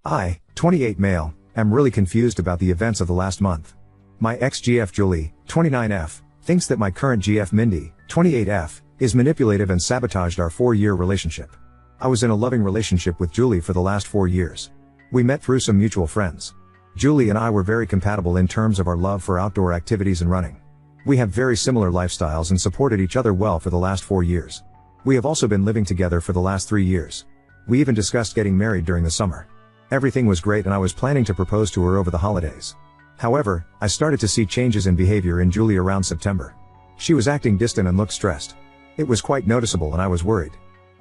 I, 28 male, am really confused about the events of the last month. My ex-GF Julie, 29F, thinks that my current GF Mindy, 28F, is manipulative and sabotaged our 4-year relationship. I was in a loving relationship with Julie for the last 4 years. We met through some mutual friends. Julie and I were very compatible in terms of our love for outdoor activities and running. We have very similar lifestyles and supported each other well for the last 4 years. We have also been living together for the last 3 years. We even discussed getting married during the summer. Everything was great and I was planning to propose to her over the holidays. However, I started to see changes in behavior in Julie around September. She was acting distant and looked stressed. It was quite noticeable and I was worried.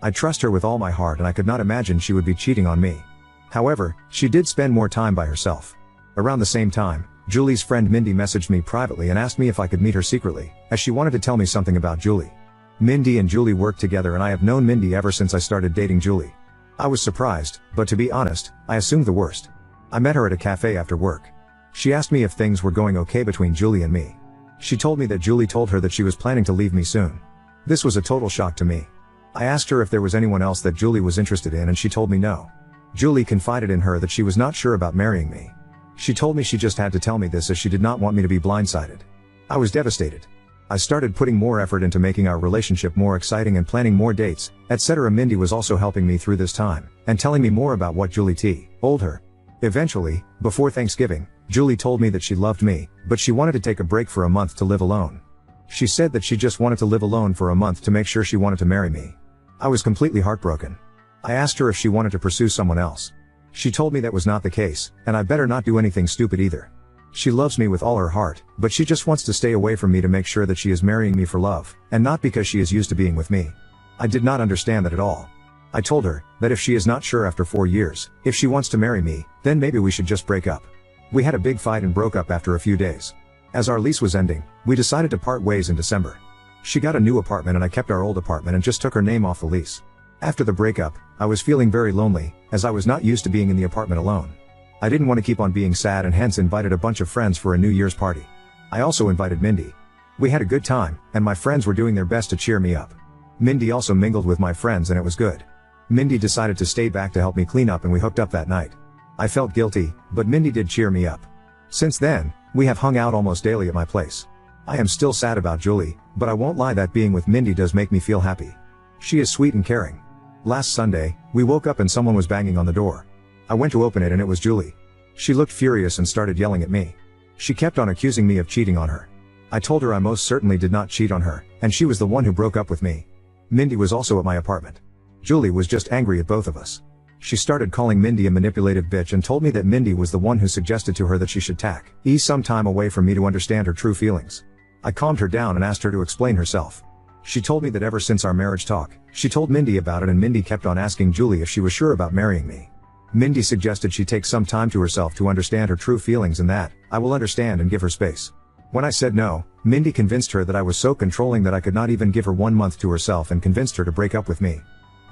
I trust her with all my heart and I could not imagine she would be cheating on me. However, she did spend more time by herself. Around the same time, Julie's friend Mindy messaged me privately and asked me if I could meet her secretly, as she wanted to tell me something about Julie. Mindy and Julie work together and I have known Mindy ever since I started dating Julie. I was surprised, but to be honest, I assumed the worst. I met her at a cafe after work. She asked me if things were going okay between Julie and me. She told me that Julie told her that she was planning to leave me soon. This was a total shock to me. I asked her if there was anyone else that Julie was interested in and she told me no. Julie confided in her that she was not sure about marrying me. She told me she just had to tell me this as she did not want me to be blindsided. I was devastated. I started putting more effort into making our relationship more exciting and planning more dates, etc. Mindy was also helping me through this time, and telling me more about what Julie told her. Eventually, before Thanksgiving, Julie told me that she loved me, but she wanted to take a break for a month to live alone. She said that she just wanted to live alone for a month to make sure she wanted to marry me. I was completely heartbroken. I asked her if she wanted to pursue someone else. She told me that was not the case, and I better not do anything stupid either. She loves me with all her heart, but she just wants to stay away from me to make sure that she is marrying me for love, and not because she is used to being with me. I did not understand that at all. I told her that if she is not sure after 4 years, if she wants to marry me, then maybe we should just break up. We had a big fight and broke up after a few days. As our lease was ending, we decided to part ways in December. She got a new apartment and I kept our old apartment and just took her name off the lease. After the breakup, I was feeling very lonely, as I was not used to being in the apartment alone. I didn't want to keep on being sad and hence invited a bunch of friends for a New Year's party. I also invited Mindy. We had a good time, and my friends were doing their best to cheer me up. Mindy also mingled with my friends and it was good. Mindy decided to stay back to help me clean up and we hooked up that night. I felt guilty, but Mindy did cheer me up. Since then, we have hung out almost daily at my place. I am still sad about Julie, but I won't lie that being with Mindy does make me feel happy. She is sweet and caring. Last Sunday, we woke up and someone was banging on the door. I went to open it and it was Julie. She looked furious and started yelling at me. She kept on accusing me of cheating on her. I told her I most certainly did not cheat on her, and she was the one who broke up with me. Mindy was also at my apartment. Julie was just angry at both of us. She started calling Mindy a manipulative bitch and told me that Mindy was the one who suggested to her that she should ease some time away from me to understand her true feelings. I calmed her down and asked her to explain herself. She told me that ever since our marriage talk, she told Mindy about it and Mindy kept on asking Julie if she was sure about marrying me. Mindy suggested she take some time to herself to understand her true feelings and that I will understand and give her space. When I said no, Mindy convinced her that I was so controlling that I could not even give her 1 month to herself and convinced her to break up with me.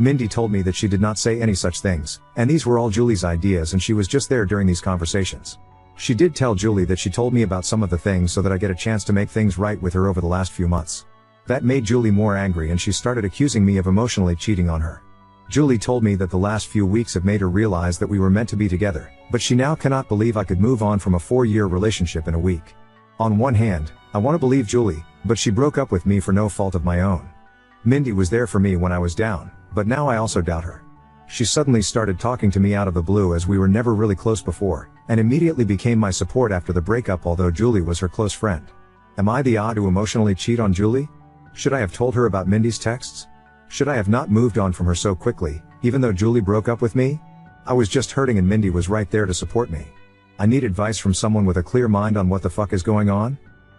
Mindy told me that she did not say any such things, and these were all Julie's ideas and she was just there during these conversations. She did tell Julie that she told me about some of the things so that I get a chance to make things right with her over the last few months. That made Julie more angry and she started accusing me of emotionally cheating on her. Julie told me that the last few weeks have made her realize that we were meant to be together, but she now cannot believe I could move on from a 4-year relationship in a week. On one hand, I want to believe Julie, but she broke up with me for no fault of my own. Mindy was there for me when I was down, but now I also doubt her. She suddenly started talking to me out of the blue as we were never really close before, and immediately became my support after the breakup although Julie was her close friend. Am I the odd to emotionally cheat on Julie? Should I have told her about Mindy's texts? Should I have not moved on from her so quickly, even though Julie broke up with me? I was just hurting and Mindy was right there to support me. I need advice from someone with a clear mind on what the fuck is going on.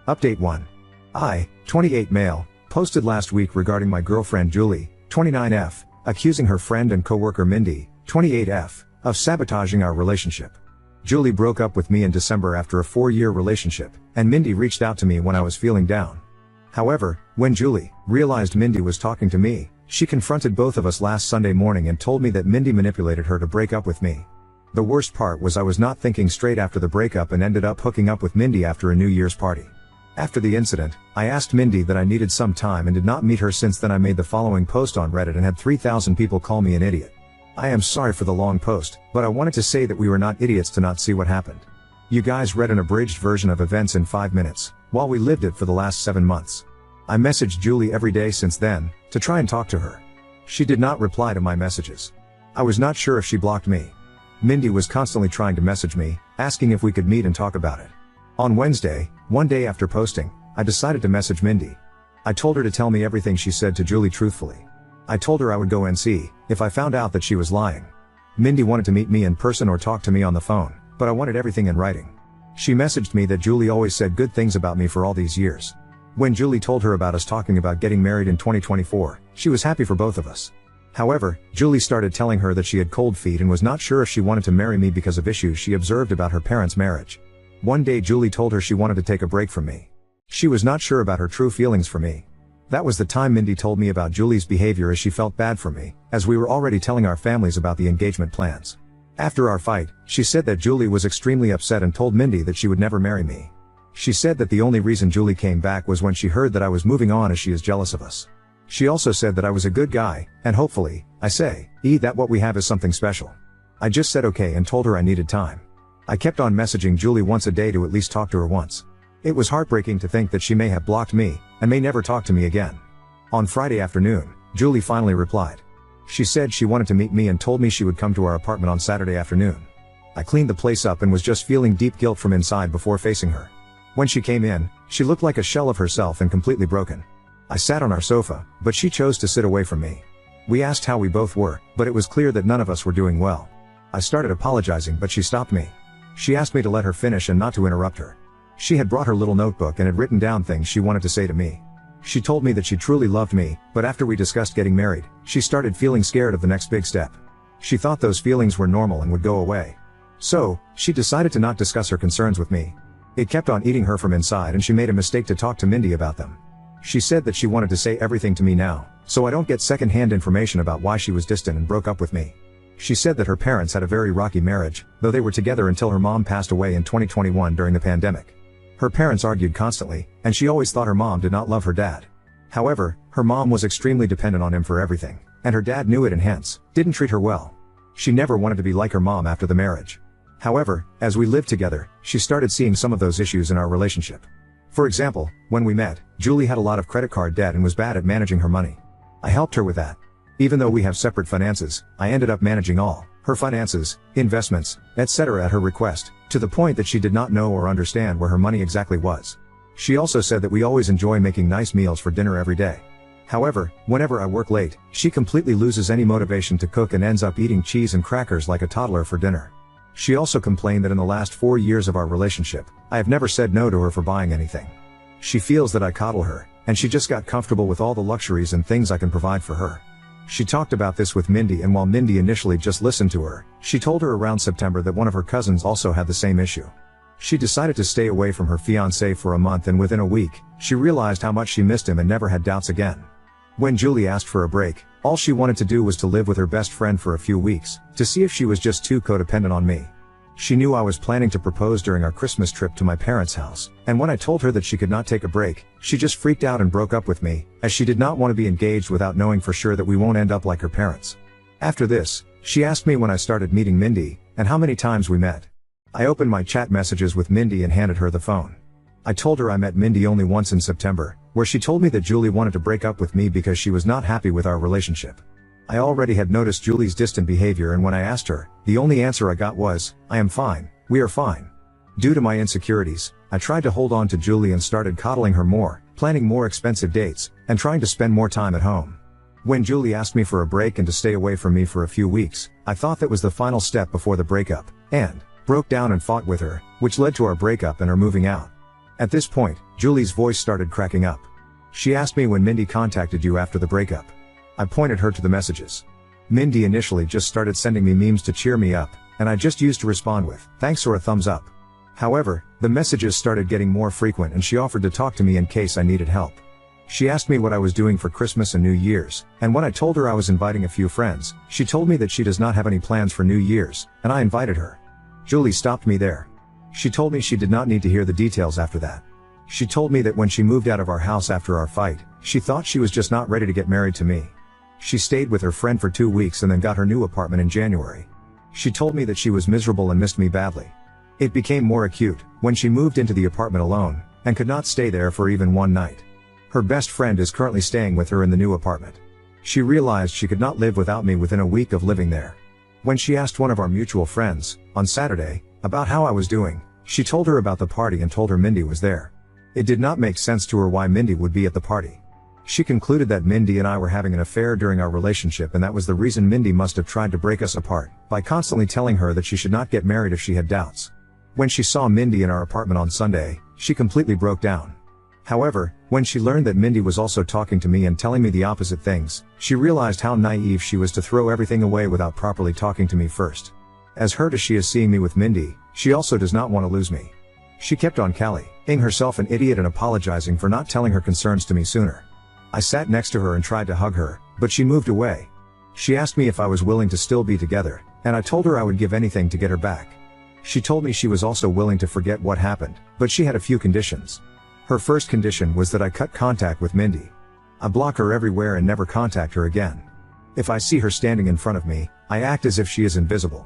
Update 1. I, 28 male, posted last week regarding my girlfriend Julie, 29F, accusing her friend and coworker Mindy, 28F, of sabotaging our relationship. Julie broke up with me in December after a 4-year relationship, and Mindy reached out to me when I was feeling down. However, when Julie realized Mindy was talking to me, she confronted both of us last Sunday morning and told me that Mindy manipulated her to break up with me. The worst part was I was not thinking straight after the breakup and ended up hooking up with Mindy after a New Year's party. After the incident, I asked Mindy that I needed some time and did not meet her. Since then I made the following post on Reddit and had 3,000 people call me an idiot. I am sorry for the long post, but I wanted to say that we were not idiots to not see what happened. You guys read an abridged version of events in 5 minutes, while we lived it for the last 7 months. I messaged Julie every day since then, to try and talk to her. She did not reply to my messages. I was not sure if she blocked me. Mindy was constantly trying to message me, asking if we could meet and talk about it. On Wednesday, one day after posting, I decided to message Mindy. I told her to tell me everything she said to Julie truthfully. I told her I would go and see if I found out that she was lying. Mindy wanted to meet me in person or talk to me on the phone, but I wanted everything in writing. She messaged me that Julie always said good things about me for all these years. When Julie told her about us talking about getting married in 2024, she was happy for both of us. However, Julie started telling her that she had cold feet and was not sure if she wanted to marry me because of issues she observed about her parents' marriage. One day Julie told her she wanted to take a break from me. She was not sure about her true feelings for me. That was the time Mindy told me about Julie's behavior, as she felt bad for me, as we were already telling our families about the engagement plans. After our fight, she said that Julie was extremely upset and told Mindy that she would never marry me. She said that the only reason Julie came back was when she heard that I was moving on, as she is jealous of us. She also said that I was a good guy, and hopefully, that what we have is something special. I just said okay and told her I needed time. I kept on messaging Julie once a day to at least talk to her once. It was heartbreaking to think that she may have blocked me, and may never talk to me again. On Friday afternoon, Julie finally replied. She said she wanted to meet me and told me she would come to our apartment on Saturday afternoon. I cleaned the place up and was just feeling deep guilt from inside before facing her. When she came in, she looked like a shell of herself and completely broken. I sat on our sofa, but she chose to sit away from me. We asked how we both were, but it was clear that none of us were doing well. I started apologizing, but she stopped me. She asked me to let her finish and not to interrupt her. She had brought her little notebook and had written down things she wanted to say to me. She told me that she truly loved me, but after we discussed getting married, she started feeling scared of the next big step. She thought those feelings were normal and would go away. So, she decided to not discuss her concerns with me. It kept on eating her from inside, and she made a mistake to talk to Mindy about them. She said that she wanted to say everything to me now, so I don't get second-hand information about why she was distant and broke up with me. She said that her parents had a very rocky marriage, though they were together until her mom passed away in 2021 during the pandemic. Her parents argued constantly, and she always thought her mom did not love her dad. However, her mom was extremely dependent on him for everything, and her dad knew it and hence, didn't treat her well. She never wanted to be like her mom after the marriage. However, as we lived together, she started seeing some of those issues in our relationship. For example, when we met, Julie had a lot of credit card debt and was bad at managing her money. I helped her with that. Even though we have separate finances, I ended up managing all her finances, investments, etc. at her request, to the point that she did not know or understand where her money exactly was. She also said that we always enjoy making nice meals for dinner every day. However, whenever I work late, she completely loses any motivation to cook and ends up eating cheese and crackers like a toddler for dinner. She also complained that in the last 4 years of our relationship, I have never said no to her for buying anything. She feels that I coddle her, and she just got comfortable with all the luxuries and things I can provide for her. She talked about this with Mindy, and while Mindy initially just listened to her, she told her around September that one of her cousins also had the same issue. She decided to stay away from her fiancé for a month, and within a week, she realized how much she missed him and never had doubts again. When Julie asked for a break, all she wanted to do was to live with her best friend for a few weeks, to see if she was just too codependent on me. She knew I was planning to propose during our Christmas trip to my parents' house, and when I told her that she could not take a break, she just freaked out and broke up with me, as she did not want to be engaged without knowing for sure that we won't end up like her parents. After this, she asked me when I started meeting Mindy, and how many times we met. I opened my chat messages with Mindy and handed her the phone. I told her I met Mindy only once in September, where she told me that Julie wanted to break up with me because she was not happy with our relationship. I already had noticed Julie's distant behavior, and when I asked her, the only answer I got was, "I am fine, we are fine." Due to my insecurities, I tried to hold on to Julie and started coddling her more, planning more expensive dates, and trying to spend more time at home. When Julie asked me for a break and to stay away from me for a few weeks, I thought that was the final step before the breakup, and broke down and fought with her, which led to our breakup and her moving out. At this point, Julie's voice started cracking up. She asked me when Mindy contacted you after the breakup. I pointed her to the messages. Mindy initially just started sending me memes to cheer me up, and I just used to respond with thanks or a thumbs up. However, the messages started getting more frequent, and she offered to talk to me in case I needed help. She asked me what I was doing for Christmas and New Year's, and when I told her I was inviting a few friends, she told me that she does not have any plans for New Year's, and I invited her. Julie stopped me there. She told me she did not need to hear the details after that. She told me that when she moved out of our house after our fight, she thought she was just not ready to get married to me. She stayed with her friend for 2 weeks and then got her new apartment in January. She told me that she was miserable and missed me badly. It became more acute when she moved into the apartment alone and could not stay there for even one night. Her best friend is currently staying with her in the new apartment. She realized she could not live without me within a week of living there. When she asked one of our mutual friends, on Saturday, about how I was doing, she told her about the party and told her Mindy was there. It did not make sense to her why Mindy would be at the party. She concluded that Mindy and I were having an affair during our relationship, and that was the reason Mindy must have tried to break us apart, by constantly telling her that she should not get married if she had doubts. When she saw Mindy in our apartment on Sunday, she completely broke down. However, when she learned that Mindy was also talking to me and telling me the opposite things, she realized how naive she was to throw everything away without properly talking to me first. As hurt as she is seeing me with Mindy, she also does not want to lose me. She kept on calling herself an idiot and apologizing for not telling her concerns to me sooner. I sat next to her and tried to hug her, but she moved away. She asked me if I was willing to still be together, and I told her I would give anything to get her back. She told me she was also willing to forget what happened, but she had a few conditions. Her first condition was that I cut contact with Mindy. I block her everywhere and never contact her again. If I see her standing in front of me, I act as if she is invisible.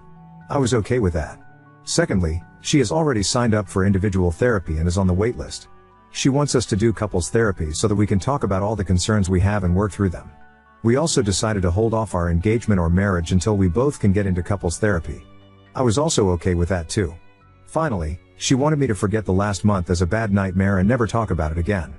I was okay with that. Secondly, she has already signed up for individual therapy and is on the wait list. She wants us to do couples therapy so that we can talk about all the concerns we have and work through them. We also decided to hold off our engagement or marriage until we both can get into couples therapy. I was also okay with that too. Finally, she wanted me to forget the last month as a bad nightmare and never talk about it again.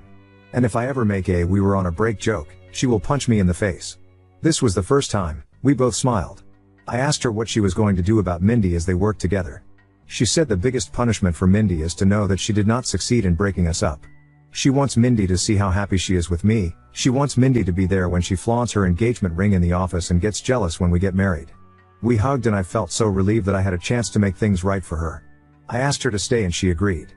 And if I ever make a "we were on a break" joke, she will punch me in the face. This was the first time we both smiled. I asked her what she was going to do about Mindy as they worked together. She said the biggest punishment for Mindy is to know that she did not succeed in breaking us up. She wants Mindy to see how happy she is with me. She wants Mindy to be there when she flaunts her engagement ring in the office and gets jealous when we get married. We hugged and I felt so relieved that I had a chance to make things right for her. I asked her to stay and she agreed.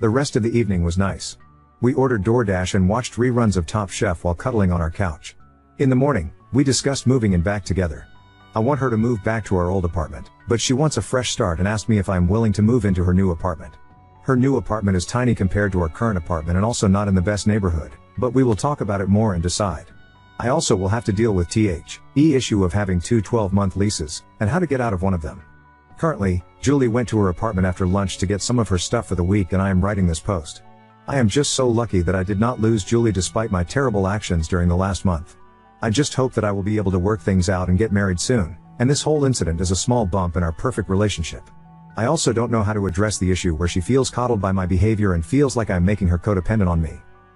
The rest of the evening was nice. We ordered DoorDash and watched reruns of Top Chef while cuddling on our couch. In the morning, we discussed moving in back together. I want her to move back to our old apartment, but she wants a fresh start and asked me if I am willing to move into her new apartment. Her new apartment is tiny compared to our current apartment and also not in the best neighborhood, but we will talk about it more and decide. I also will have to deal with the issue of having two 12-month leases, and how to get out of one of them. Currently, Julie went to her apartment after lunch to get some of her stuff for the week and I am writing this post. I am just so lucky that I did not lose Julie despite my terrible actions during the last month. I just hope that I will be able to work things out and get married soon, and this whole incident is a small bump in our perfect relationship. I also don't know how to address the issue where she feels coddled by my behavior and feels like I'm making her codependent on me.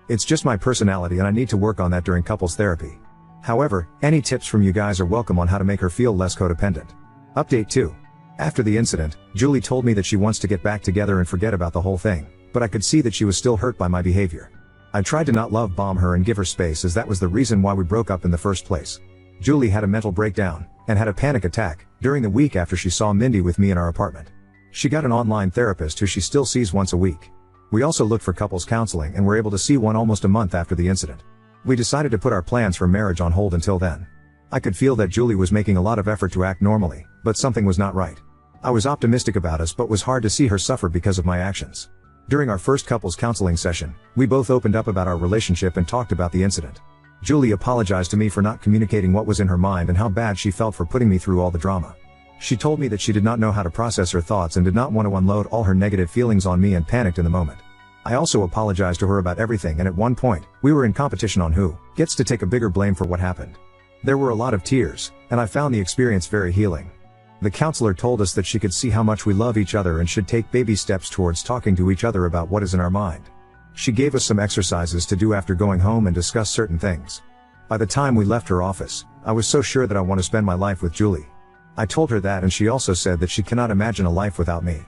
It's just my personality and I need to work on that during couples therapy. However, any tips from you guys are welcome on how to make her feel less codependent. Update 2. After the incident, Julie told me that she wants to get back together and forget about the whole thing, but I could see that she was still hurt by my behavior. I tried to not love bomb her and give her space as that was the reason why we broke up in the first place. Julie had a mental breakdown and had a panic attack during the week after she saw Mindy with me in our apartment. She got an online therapist who she still sees once a week. We also looked for couples counseling and were able to see one almost a month after the incident. We decided to put our plans for marriage on hold until then. I could feel that Julie was making a lot of effort to act normally, but something was not right. I was optimistic about us but was hard to see her suffer because of my actions. During our first couples counseling session, we both opened up about our relationship and talked about the incident. Julie apologized to me for not communicating what was in her mind and how bad she felt for putting me through all the drama. She told me that she did not know how to process her thoughts and did not want to unload all her negative feelings on me and panicked in the moment. I also apologized to her about everything and at one point, we were in competition on who gets to take a bigger blame for what happened. There were a lot of tears, and I found the experience very healing. The counselor told us that she could see how much we love each other and should take baby steps towards talking to each other about what is in our mind. She gave us some exercises to do after going home and discuss certain things. By the time we left her office, I was so sure that I want to spend my life with Julie. I told her that and she also said that she cannot imagine a life without me.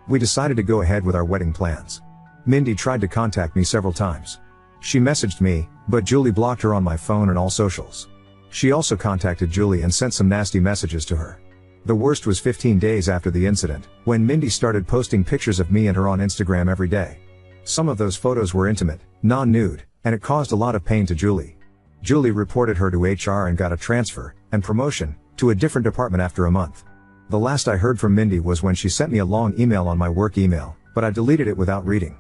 We decided to go ahead with our wedding plans. Mindy tried to contact me several times. She messaged me, but Julie blocked her on my phone and all socials. She also contacted Julie and sent some nasty messages to her. The worst was 15 days after the incident, when Mindy started posting pictures of me and her on Instagram every day. Some of those photos were intimate, non-nude, and it caused a lot of pain to Julie. Julie reported her to HR and got a transfer and promotion to a different department after a month. The last I heard from Mindy was when she sent me a long email on my work email, but I deleted it without reading.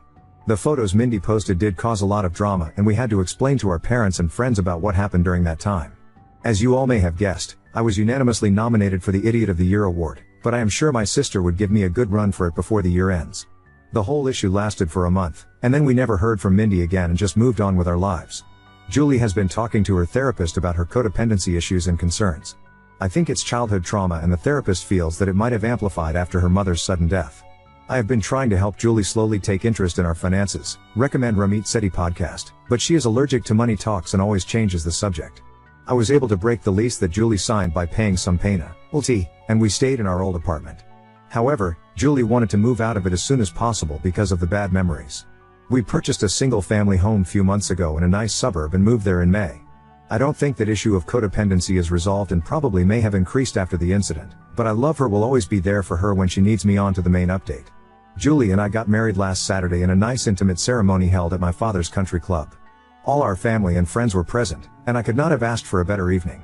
The photos Mindy posted did cause a lot of drama and we had to explain to our parents and friends about what happened during that time. As you all may have guessed, I was unanimously nominated for the Idiot of the Year award, but I am sure my sister would give me a good run for it before the year ends. The whole issue lasted for a month, and then we never heard from Mindy again and just moved on with our lives. Julie has been talking to her therapist about her codependency issues and concerns. I think it's childhood trauma, and the therapist feels that it might have amplified after her mother's sudden death. I have been trying to help Julie slowly take interest in our finances, recommend Ramit Sethi podcast, but she is allergic to money talks and always changes the subject. I was able to break the lease that Julie signed by paying some paina, ulti, and we stayed in our old apartment. However, Julie wanted to move out of it as soon as possible because of the bad memories. We purchased a single-family home few months ago in a nice suburb and moved there in May. I don't think that issue of codependency is resolved and probably may have increased after the incident, but I love her, will always be there for her when she needs me. On to the main update. Julie and I got married last Saturday in a nice intimate ceremony held at my father's country club. All our family and friends were present, and I could not have asked for a better evening.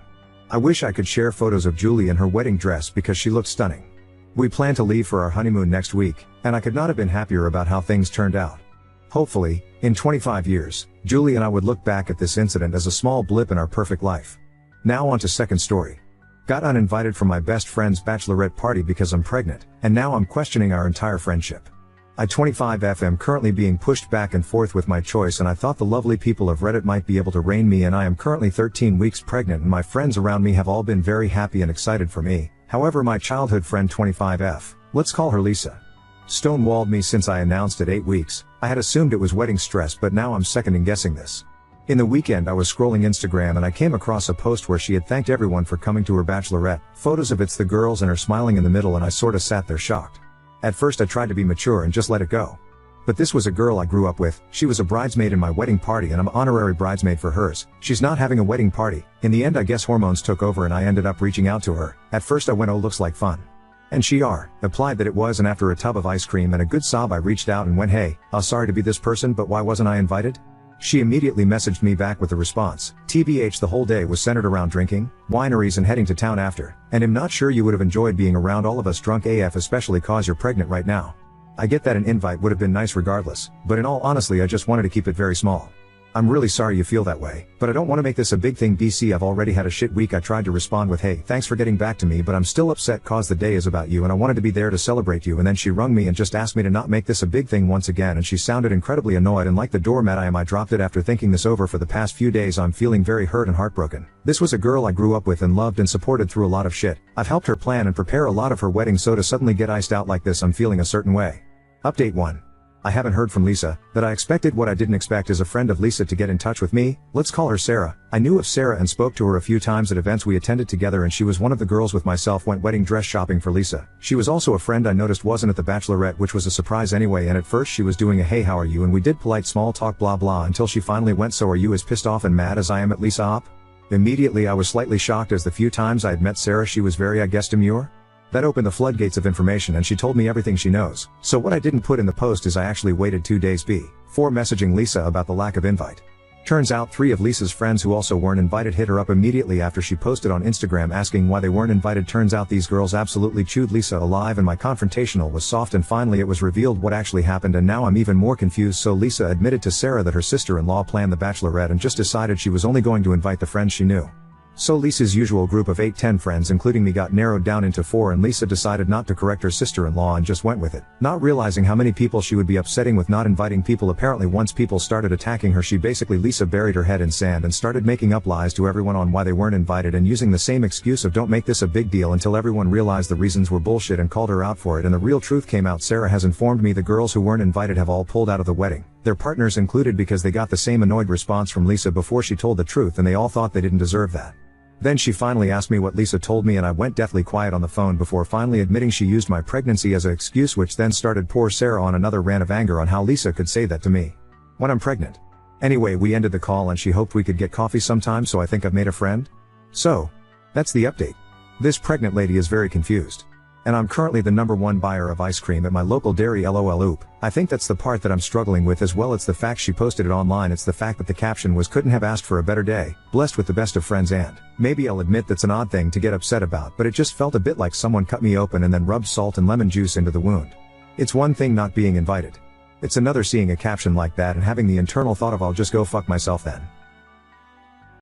I wish I could share photos of Julie in her wedding dress because she looked stunning. We plan to leave for our honeymoon next week, and I could not have been happier about how things turned out. Hopefully, in 25 years, Julie and I would look back at this incident as a small blip in our perfect life. Now on to second story. Got uninvited from my best friend's bachelorette party because I'm pregnant, and now I'm questioning our entire friendship. I 25F am currently being pushed back and forth with my choice, and I thought the lovely people of Reddit might be able to rein me in. I am currently 13 weeks pregnant and my friends around me have all been very happy and excited for me. However, my childhood friend 25F, let's call her Lisa, stonewalled me since I announced at 8 weeks. I had assumed it was wedding stress, but now I'm second guessing this. In the weekend I was scrolling Instagram and I came across a post where she had thanked everyone for coming to her bachelorette, photos of it's the girls and her smiling in the middle, and I sorta sat there shocked. At first I tried to be mature and just let it go. But this was a girl I grew up with, she was a bridesmaid in my wedding party and I'm honorary bridesmaid for hers. She's not having a wedding party. In the end I guess hormones took over and I ended up reaching out to her. At first I went, oh looks like fun. And she replied that it was, and after a tub of ice cream and a good sob I reached out and went, hey, sorry to be this person, but why wasn't I invited? She immediately messaged me back with the response, TBH the whole day was centered around drinking, wineries and heading to town after, and I'm not sure you would have enjoyed being around all of us drunk AF, especially cause you're pregnant right now. I get that an invite would have been nice regardless, but in all honesty I just wanted to keep it very small. I'm really sorry you feel that way, but I don't want to make this a big thing. BC I've already had a shit week. I tried to respond with, hey, thanks for getting back to me, but I'm still upset cause the day is about you and I wanted to be there to celebrate you, and then she rung me and just asked me to not make this a big thing once again, and she sounded incredibly annoyed and like the doormat I am. I dropped it after thinking this over for the past few days. I'm feeling very hurt and heartbroken. This was a girl I grew up with and loved and supported through a lot of shit. I've helped her plan and prepare a lot of her wedding, so to suddenly get iced out like this, I'm feeling a certain way. Update 1. I haven't heard from Lisa, that I expected. What I didn't expect is a friend of Lisa to get in touch with me. Let's call her Sarah. I knew of Sarah and spoke to her a few times at events we attended together, and she was one of the girls with myself went wedding dress shopping for Lisa. She was also a friend I noticed wasn't at the bachelorette, which was a surprise anyway, and at first she was doing a hey how are you, and we did polite small talk blah blah until she finally went, so are you as pissed off and mad as I am at Lisa op? Immediately I was slightly shocked, as the few times I had met Sarah she was very, I guess, demure. That opened the floodgates of information and she told me everything she knows. So what I didn't put in the post is I actually waited 2 days before messaging Lisa about the lack of invite. Turns out 3 of Lisa's friends who also weren't invited hit her up immediately after she posted on Instagram asking why they weren't invited. Turns out these girls absolutely chewed Lisa alive, and my confrontational was soft, and finally it was revealed what actually happened, and now I'm even more confused. So Lisa admitted to Sarah that her sister-in-law planned the bachelorette and just decided she was only going to invite the friends she knew. So Lisa's usual group of 8-10 friends including me got narrowed down into 4, and Lisa decided not to correct her sister-in-law and just went with it, not realizing how many people she would be upsetting with not inviting people. Apparently once people started attacking her, Lisa buried her head in sand and started making up lies to everyone on why they weren't invited, and using the same excuse of don't make this a big deal, until everyone realized the reasons were bullshit and called her out for it, and the real truth came out. Sarah has informed me the girls who weren't invited have all pulled out of the wedding, their partners included, because they got the same annoyed response from Lisa before she told the truth, and they all thought they didn't deserve that. Then she finally asked me what Lisa told me, and I went deathly quiet on the phone before finally admitting she used my pregnancy as an excuse, which then started poor Sarah on another rant of anger on how Lisa could say that to me when I'm pregnant. Anyway, we ended the call and she hoped we could get coffee sometime, so I think I've made a friend. So, that's the update. This pregnant lady is very confused. And I'm currently the #1 buyer of ice cream at my local dairy, lol oop. I think that's the part that I'm struggling with as well. It's the fact she posted it online. It's the fact that the caption was couldn't have asked for a better day, blessed with the best of friends, and maybe I'll admit that's an odd thing to get upset about, but it just felt a bit like someone cut me open and then rubbed salt and lemon juice into the wound. It's one thing not being invited. It's another seeing a caption like that and having the internal thought of I'll just go fuck myself then.